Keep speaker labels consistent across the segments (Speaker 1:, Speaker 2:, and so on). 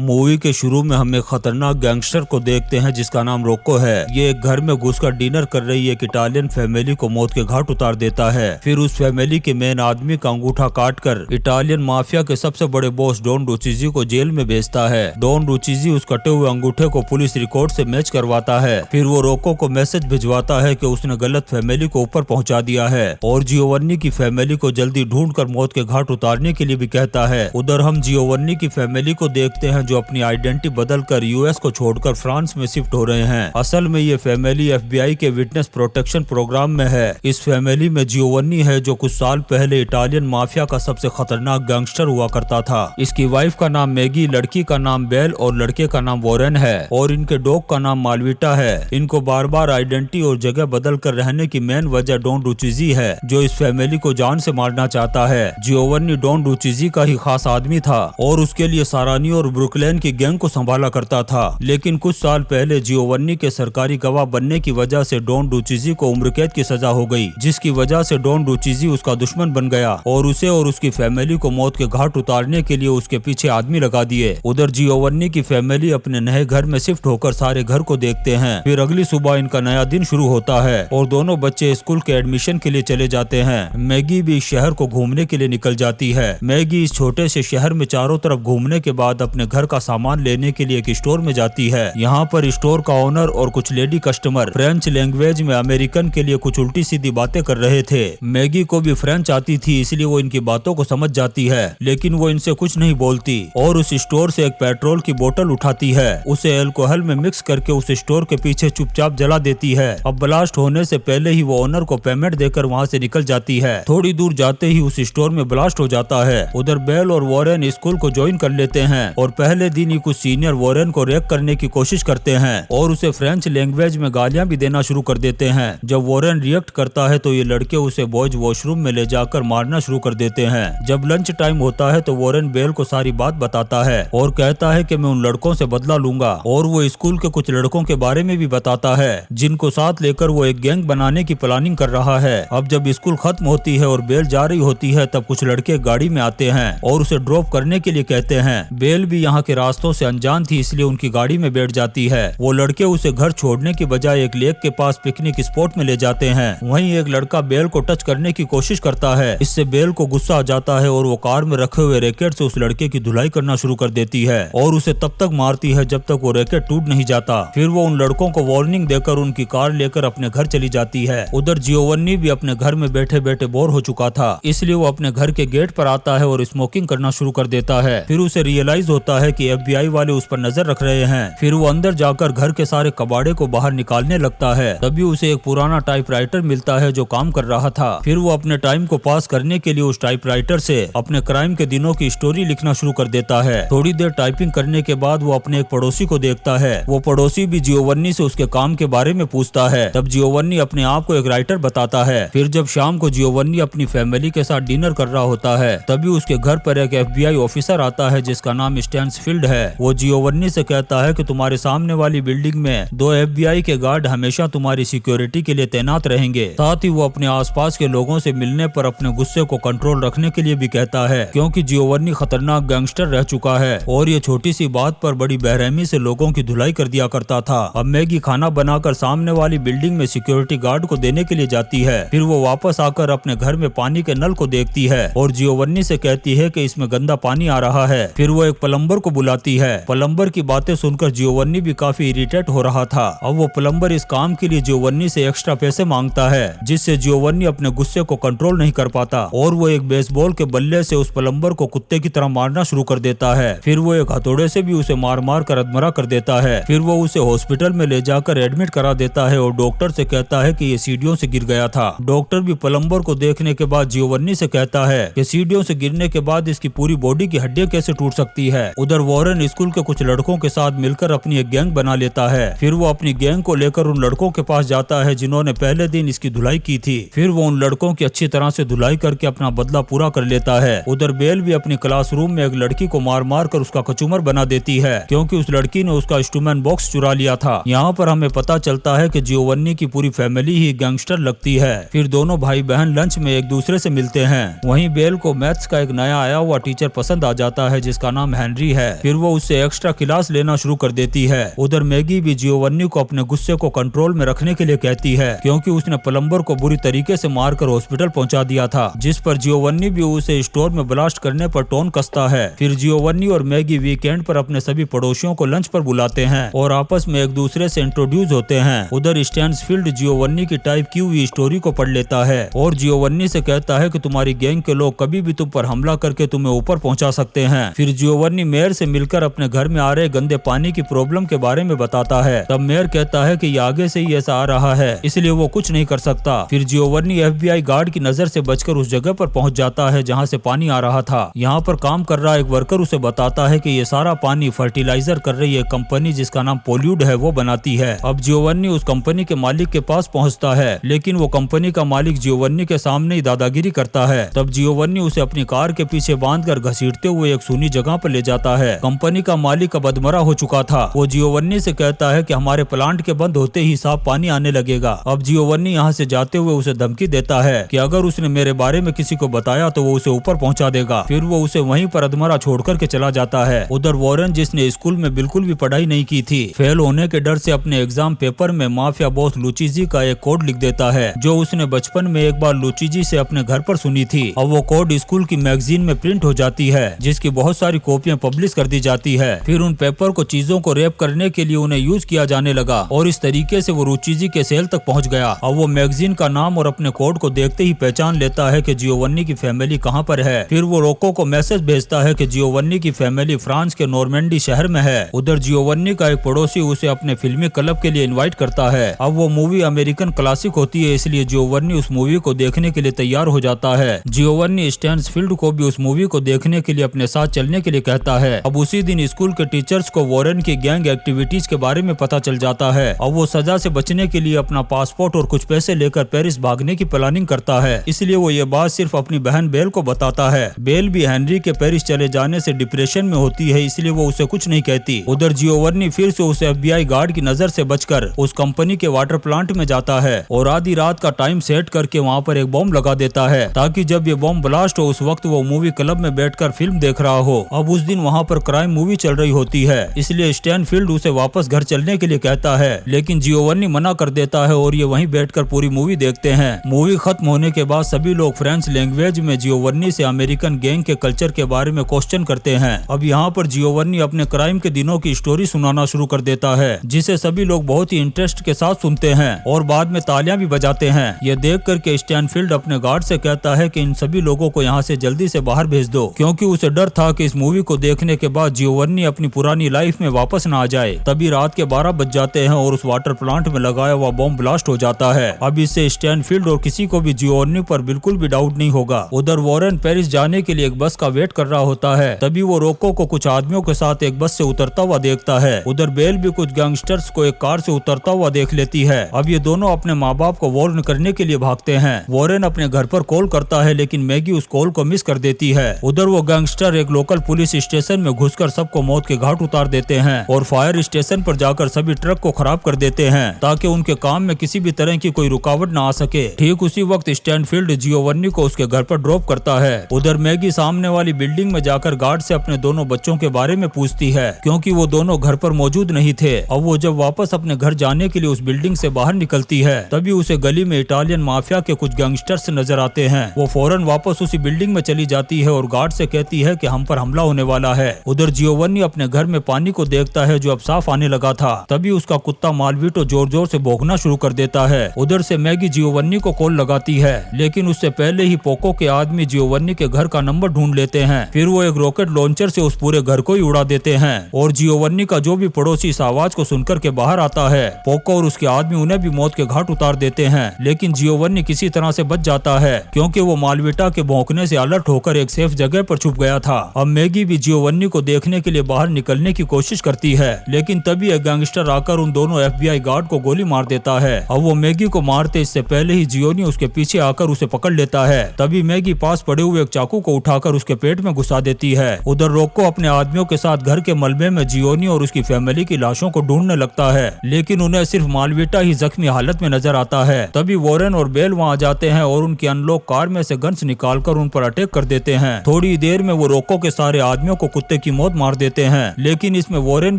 Speaker 1: Movie के शुरू में हम एक खतरनाक गैंगस्टर को देखते हैं जिसका नाम रोको है। ये एक घर में घुसकर डिनर कर रही एक इटालियन फैमिली को मौत के घाट उतार देता है। फिर उस फैमिली के मेन आदमी का अंगूठा काटकर इटालियन माफिया के सबसे बड़े बॉस डॉन रुचीजी को जेल में भेजता है। डॉन रुचीजी उस कटे हुए अंगूठे को पुलिस रिकॉर्ड से मैच करवाता है। फिर वो रोको को मैसेज भिजवाता है कि उसने गलत फैमिली को ऊपर पहुंचा दिया है और जियोवन्नी की फैमिली को जल्दी ढूंढकर मौत के घाट उतारने के लिए भी कहता है। उधर हम जियोवन्नी की फैमिली को देखते हैं जो अपनी आइडेंटिटी बदलकर यूएस को छोड़कर फ्रांस में शिफ्ट हो रहे हैं। असल में ये फैमिली एफबीआई के विटनेस प्रोटेक्शन प्रोग्राम में है। इस फैमिली में जियोवन्नी है जो कुछ साल पहले इटालियन माफिया का सबसे खतरनाक गैंगस्टर हुआ करता था। इसकी वाइफ का नाम मैगी, लड़की का नाम बेल और लड़के का नाम वॉरेन है और इनके डॉग का नाम मालविटा है। इनको बार बार आइडेंटिटी और जगह बदल कर रहने की मेन वजह डॉन रुचीजी है जो इस फैमिली को जान से मारना चाहता है। जियोवन्नी डॉन रुचीजी का ही खास आदमी था और उसके लिए सारानी और ब्रुकलेन की गैंग को संभाला करता था। लेकिन कुछ साल पहले जियोवन्नी के सरकारी गवाह बनने की वजह से डॉन रुचीजी को उम्र कैद की सजा हो गई, जिसकी वजह से डॉन रुचीजी उसका दुश्मन बन गया और उसे और उसकी फैमिली को मौत के घाट उतारने के लिए उसके पीछे आदमी लगा दिए। उधर जियोवन्नी की फैमिली अपने नए घर में शिफ्ट होकर सारे घर को देखते हैं। फिर अगली सुबह इनका नया दिन शुरू होता है और दोनों बच्चे स्कूल के एडमिशन के लिए चले जाते हैं। मैगी भी इस शहर को घूमने के लिए निकल जाती है। मैगी इस छोटे से शहर में चारों तरफ घूमने के बाद अपने घर का सामान लेने के लिए एक स्टोर में जाती है। यहाँ पर स्टोर का ओनर और कुछ लेडी कस्टमर फ्रेंच लैंग्वेज में अमेरिकन के लिए कुछ उल्टी सीधी बातें कर रहे थे। मैगी को भी फ्रेंच आती थी इसलिए वो इनकी बातों को समझ जाती है, लेकिन वो इनसे कुछ नहीं बोलती और उस स्टोर से एक पेट्रोल की बोतल उठाती है। उसे अल्कोहल में मिक्स करके उस स्टोर के पीछे चुपचाप जला देती है। अब ब्लास्ट होने से पहले ही वो ओनर को पेमेंट देकर वहाँ से निकल जाती है। थोड़ी दूर जाते ही उस स्टोर में ब्लास्ट हो जाता है। उधर बेल और वॉरेन स्कूल को ज्वाइन कर लेते हैं और पहले दिन ही कुछ सीनियर वॉरेन को रेप करने की कोशिश करते हैं और उसे फ्रेंच लैंग्वेज में गालियां भी देना शुरू कर देते हैं। जब वॉरेन रिएक्ट करता है तो ये लड़के उसे बॉयज वॉशरूम में ले जाकर मारना शुरू कर देते हैं। जब लंच टाइम होता है तो वॉरेन बेल को सारी बात बताता है और कहता है कि मैं उन लड़कों से बदला लूंगा और वो स्कूल के कुछ लड़कों के बारे में भी बताता है जिनको साथ लेकर वो एक गैंग बनाने की प्लानिंग कर रहा है। अब जब स्कूल खत्म होती है और बेल जा रही होती है तब कुछ लड़के गाड़ी में आते हैं और उसे ड्रॉप करने के लिए कहते हैं। बेल भी यहाँ के रास्तों से अनजान थी इसलिए उनकी गाड़ी में बैठ जाती है। वो लड़के उसे घर छोड़ने की बजाय एक लेक के पास पिकनिक स्पॉट में ले जाते हैं। वहीं एक लड़का बेल को टच करने की कोशिश करता है। इससे बेल को गुस्सा आ जाता है और वो कार में रखे हुए रैकेट से उस लड़के की धुलाई करना शुरू कर देती है और उसे तब तक मारती है जब तक वो रैकेट टूट नहीं जाता। फिर वो उन लड़कों को वार्निंग देकर उनकी कार लेकर अपने घर चली जाती है। उधर जियोवन्नी भी अपने घर में बैठे बैठे बोर हो चुका था इसलिए वो अपने घर के गेट पर आता है और स्मोकिंग करना शुरू कर देता है। फिर उसे रियलाइज होता है कि एफबीआई वाले उस पर नजर रख रहे हैं। फिर वो अंदर जाकर घर के सारे कबाड़े को बाहर निकालने लगता है। तभी उसे एक पुराना टाइपराइटर मिलता है जो काम कर रहा था। फिर वो अपने टाइम को पास करने के लिए उस टाइपराइटर से अपने क्राइम के दिनों की स्टोरी लिखना शुरू कर देता है। थोड़ी देर टाइपिंग करने के बाद वो अपने एक पड़ोसी को देखता है। वो पड़ोसी भी जियोवन्नी से उसके काम के बारे में पूछता है। तब जियोवन्नी अपने आप को एक राइटर बताता है। फिर जब शाम को जियोवन्नी अपनी फैमिली के साथ डिनर कर रहा होता है तभी उसके घर पर एक एफबीआई ऑफिसर आता है जिसका नाम स्टैंसफील्ड है। वो जियोवन्नी से कहता है कि तुम्हारे सामने वाली बिल्डिंग में 2 एफबीआई के गार्ड हमेशा तुम्हारी सिक्योरिटी के लिए तैनात रहेंगे। साथ ही वो अपने आसपास के लोगों से मिलने पर अपने गुस्से को कंट्रोल रखने के लिए भी कहता है क्योंकि जियोवन्नी खतरनाक गैंगस्टर रह चुका है और ये छोटी सी बात पर बड़ी बेरहमी से लोगों की धुलाई कर दिया करता था। अब मैगी खाना बनाकर सामने वाली बिल्डिंग में सिक्योरिटी गार्ड को देने के लिए जाती है। फिर वो वापस आकर अपने घर में पानी के नल को देखती है और जियोवन्नी से कहती है कि इसमें गंदा पानी आ रहा है। फिर वो एक प्लम्बर को बुलाती है। प्लम्बर की बातें सुनकर जियोवन्नी भी काफी इरिटेट हो रहा था। अब वो प्लम्बर इस काम के लिए जियोवन्नी से एक्स्ट्रा पैसे मांगता है जिससे जियोवन्नी अपने गुस्से को कंट्रोल नहीं कर पाता और वो एक बेसबॉल के बल्ले से उस प्लम्बर को कुत्ते की तरह मारना शुरू कर देता है। फिर वो एक हथौड़े से भी उसे मार मार कर अधमरा कर देता है। फिर वो उसे हॉस्पिटल में ले जाकर एडमिट करा देता है और डॉक्टर से कहता है कि ये सीढ़ियों से गिर गया था। डॉक्टर भी प्लम्बर को देखने के बाद जियोवन्नी से कहता है कि सीढ़ियों से गिरने के बाद इसकी पूरी बॉडी की हड्डियां कैसे टूट सकती है। उधर वॉरेन स्कूल के कुछ लड़कों के साथ मिलकर अपनी एक गैंग बना लेता है। फिर वो अपनी गैंग को लेकर उन लड़कों के पास जाता है जिन्होंने पहले दिन इसकी धुलाई की थी। फिर वो उन लड़कों की अच्छी तरह से धुलाई करके अपना बदला पूरा कर लेता है। उधर बेल भी अपनी क्लासरूम में एक लड़की को मार मार कर उसका कचूमर बना देती है क्योंकि उस लड़की ने उसका इंस्ट्रूमेंट बॉक्स चुरा लिया था। यहाँ पर हमें पता चलता है कि जियोवन्नी की पूरी फैमिली ही गैंगस्टर लगती है। फिर दोनों भाई बहन लंच में एक दूसरे से मिलते हैं। वहीं बेल को मैथ्स का एक नया आया हुआ टीचर पसंद आ जाता है जिसका नाम हेनरी है। फिर वो उससे एक्स्ट्रा क्लास लेना शुरू कर देती है। उधर मैगी भी जियोवन्नी को अपने गुस्से को कंट्रोल में रखने के लिए कहती है, क्योंकि उसने प्लम्बर को बुरी तरीके से मारकर हॉस्पिटल पहुंचा दिया था, जिस पर जियोवन्नी भी उसे स्टोर में ब्लास्ट करने पर टोन कसता है। फिर जियोवन्नी और मैगी वीकेंड पर अपने सभी पड़ोसियों को लंच पर बुलाते हैं और आपस में एक दूसरे से इंट्रोड्यूस होते हैं। उधर स्टैन्सफील्ड जियोवन्नी की टाइप की हुई स्टोरी को पढ़ लेता है और जियोवन्नी से कहता है कि तुम्हारी गैंग के लोग कभी भी तुम पर हमला करके तुम्हें ऊपर पहुंचा सकते हैं। फिर जियोवन्नी मेयर से मिलकर अपने घर में आ रहे गंदे पानी की प्रॉब्लम के बारे में बताता है। तब मेयर कहता है कि ये आगे से ही ऐसा आ रहा है, इसलिए वो कुछ नहीं कर सकता। फिर जियोवन्नी FBI गार्ड की नजर से बचकर उस जगह पर पहुंच जाता है जहां से पानी आ रहा था। यहाँ पर काम कर रहा एक वर्कर उसे बताता है कि ये सारा पानी फर्टिलाइजर कर रही है कंपनी जिसका नाम पोल्यूड है वो बनाती है। अब जियोवन्नी उस कंपनी के मालिक के पास पहुंचता है, लेकिन वो कंपनी का मालिक जियोवन्नी के सामने ही दादागिरी करता है। तब जियोवन्नी उसे अपनी कार के पीछे बांधकर घसीटते हुए एक सूनी जगह पर ले जाता है। कंपनी का मालिक अब अधमरा हो चुका था। वो जियोवन्नी से कहता है कि हमारे प्लांट के बंद होते ही साफ पानी आने लगेगा। अब जियोवन्नी यहाँ से जाते हुए उसे धमकी देता है कि अगर उसने मेरे बारे में किसी को बताया तो वो उसे ऊपर पहुंचा देगा। फिर वो उसे वहीं पर अधमरा छोड़कर के चला जाता है। उधर वॉरेन, जिसने स्कूल में बिल्कुल भी पढ़ाई नहीं की थी, फेल होने के डर से अपने एग्जाम पेपर में माफिया बॉस लुचिजी का एक कोड लिख देता है जो उसने बचपन में एक बार लुचिजी से अपने घर पर सुनी थी। अब वो कोड स्कूल की मैगजीन में प्रिंट हो जाती है जिसकी बहुत सारी कॉपियां पब्लिश कर दी जाती है। फिर उन पेपर को चीजों को रैप करने के लिए उन्हें यूज किया जाने लगा और इस तरीके से वो लुचिजी के सेल तक पहुंच गया। अब वो मैगजीन का नाम और अपने कोड को देखते ही पहचान लेता है कि जियोवन्नी की फैमिली कहाँ पर है। फिर वो रोको को मैसेज भेजता है कि जियोवन्नी की फैमिली फ्रांस के नॉर्मेंडी शहर में है। उधर जियोवन्नी का एक पड़ोसी उसे अपने फिल्मी क्लब के लिए इनवाइट करता है। अब वो मूवी अमेरिकन क्लासिक होती है, इसलिए जियोवन्नी उस मूवी को देखने के लिए तैयार हो जाता है। जियोवन्नी स्टैन्सफील्ड को भी उस मूवी को देखने के लिए अपने साथ चलने के लिए कहता है। अब उसी दिन स्कूल के टीचर्स को वॉरेन की गैंग एक्टिविटीज के बारे में पता चल जाता है। अब वो सजा से बचने के लिए अपना पासपोर्ट और कुछ पैसे लेकर पेरिस भागने की प्लानिंग करता है, इसलिए वो ये बात सिर्फ अपनी बहन बेल को बताता है। बेल भी हेनरी के पेरिस चले जाने से डिप्रेशन में होती है, इसलिए वो उसे कुछ नहीं कहती। उधर जियोवन्नी फिर से उसे FBI गार्ड की नजर से बचकर उस कंपनी के वाटर प्लांट में जाता है और आधी रात का टाइम सेट करके वहाँ पर एक बॉम्ब लगा देता है ताकि जब ये बॉम्ब ब्लास्ट हो उस वक्त वो मूवी क्लब में बैठकर फिल्म देख रहा हो। अब उस दिन वहाँ पर क्राइम मूवी चल रही होती है, इसलिए स्टैनफील्ड उसे वापस घर चलने के लिए कहता है, लेकिन जियोवन्नी मना कर देता है और ये वहीं बैठकर पूरी मूवी देखते हैं। मूवी खत्म होने के बाद सभी लोग फ्रेंच लैंग्वेज में जियोवन्नी से अमेरिकन गैंग के कल्चर के बारे में क्वेश्चन करते हैं। अब यहाँ पर जियोवन्नी अपने क्राइम के दिनों की स्टोरी सुनाना शुरू कर देता है, जिसे सभी लोग बहुत ही इंटरेस्ट के साथ सुनते हैं और बाद में तालियां भी बजाते हैं। यह देख कर के स्टैनफील्ड अपने गार्ड से कहता है कि इन सभी लोगों को यहाँ से जल्दी से बाहर भेज दो, क्योंकि उसे डर था कि इस मूवी को देखने के बाद जियोवन्नी अपनी पुरानी लाइफ में वापस न आ जाए। तभी रात के 12 बज जाते हैं और उस वाटर प्लांट में लगाया हुआ बॉम्ब ब्लास्ट हो जाता है। अब इससे स्टैनफील्ड और किसी को भी जियोवन्नी पर बिल्कुल भी डाउट नहीं होगा। उधर वॉरेन पेरिस जाने के लिए एक बस का वेट कर रहा होता है, तभी वो रोको को कुछ आदमियों के साथ एक बस से उतरता हुआ देखता है। उधर बेल भी कुछ गैंगस्टर्स को एक कार से उतरता हुआ देख लेती है। अब ये दोनों अपने माँ बाप को वार्न करने के लिए भागते हैं। वॉरेन अपने घर पर कॉल करता है, लेकिन मैगी उस कॉल को मिस कर देती है। उधर वो गैंगस्टर एक लोकल पुलिस स्टेशन में घुसकर सबको मौत के घाट उतार देते हैं और फायर स्टेशन पर जाकर सभी ट्रक को खराब कर देते हैं ताकि उनके काम में किसी भी तरह की कोई रुकावट न आ सके। ठीक उसी वक्त स्टैनफील्ड जियोवन्नी को उसके घर पर ड्रॉप करता है। उधर मैगी सामने वाली बिल्डिंग में जाकर गार्ड से अपने दोनों बच्चों के बारे में पूछती है, क्योंकि वो दोनों घर पर मौजूद नहीं थे। अब वो जब वापस अपने घर जाने के लिए उस बिल्डिंग से बाहर निकलती है, तभी उसे गली में इटालियन माफिया के कुछ गैंगस्टर्स नजर आते हैं। वो फौरन वापस उसी बिल्डिंग में चली जाती है और गार्ड से कहती है कि हम पर हमला होने वाला है। उधर जियोवन्नी अपने घर में पानी को देखता है जो अब साफ आने लगा था, तभी उसका कुत्ता मालवीटो जोर जोर से भौंकना शुरू कर देता है। उधर से मैगी जियोवन्नी को कॉल लगाती है, लेकिन उससे पहले ही पोको के आदमी जियोवन्नी के घर का नंबर ढूंढ लेते हैं। फिर वो एक रॉकेट लॉन्चर से उस पूरे घर को ही उड़ा देते हैं और जियोवन्नी का जो भी पड़ोसी इस आवाज को सुनकर के बाहर आता है, पोको और उसके आदमी उन्हें भी मौत के घाट उतार देते हैं। लेकिन जियोवन्नी किसी तरह से बच जाता है, क्योंकि वो मालवीटा के भौंकने से अलर्ट होकर एक सेफ जगह पर छुप गया था। अब मैगी भी जियोवन्नी को देखने के लिए बाहर निकलने की कोशिश करती है, लेकिन तभी एक गैंगस्टर आकर उन दोनों FBI गार्ड को गोली मार देता है। अब वो मैगी को मारते इससे पहले ही जियोनी उसके पीछे आकर उसे पकड़ लेता है। तभी मैगी पास पड़े हुए एक चाकू को उठाकर उसके पेट में घुसा देती है। उधर रोको अपने आदमियों के साथ घर के मलबे में जियोनी और उसकी फैमिली की लाशों को ढूंढने लगता है, लेकिन उन्हें सिर्फ मालवीटा ही जख्मी हालत में नजर आता है। तभी वॉरेन और बेल वहां जाते हैं और उनकी अनलॉक कार में से गन्स निकालकर उन पर अटैक कर देते हैं। थोड़ी देर में वो रोको के सारे आदमियों को कुत्ते की मौत मार देते हैं। लेकिन इसमें वॉरेन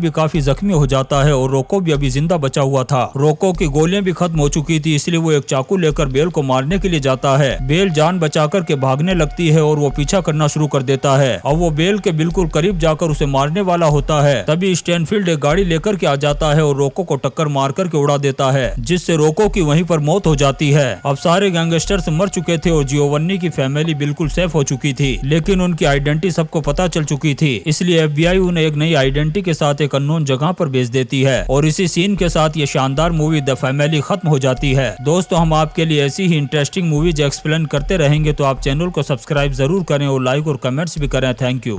Speaker 1: भी काफी जख्मी हो जाता है और रोको भी अभी जिंदा बचा हुआ था। रोको की गोलियां भी खत्म हो चुकी थी, इसलिए वो एक चाकू लेकर बेल को मारने के लिए जाता है। बेल जान बचाकर के भागने लगती है और वो पीछा करना शुरू कर देता है। अब वो बेल के बिल्कुल करीब जाकर उसे मारने वाला होता है, तभी स्टैनफील्ड एक गाड़ी लेकर के आ जाता है और रोको को टक्कर मार करके उड़ा देता है, जिससे रोको की वहीं पर मौत हो जाती है। अब सारे गैंगस्टर्स मर चुके थे और जियोवन्नी की फैमिली बिल्कुल सेफ हो चुकी थी, लेकिन उनकी आइडेंटिटी सबको पता चल चुकी थी। इसलिए FBI उन्हें एक नई आइडेंटिटी के साथ एक अननोन जगह पर भेज देती है और इसी सीन के साथ ये शानदार मूवी द फैमिली खत्म हो जाती है। दोस्तों, हम आपके लिए ऐसी ही इंटरेस्टिंग मूवीज एक्सप्लेन करते रहेंगे, तो आप चैनल को सब्सक्राइब जरूर करें और लाइक और कमेंट्स भी करें। Thank you.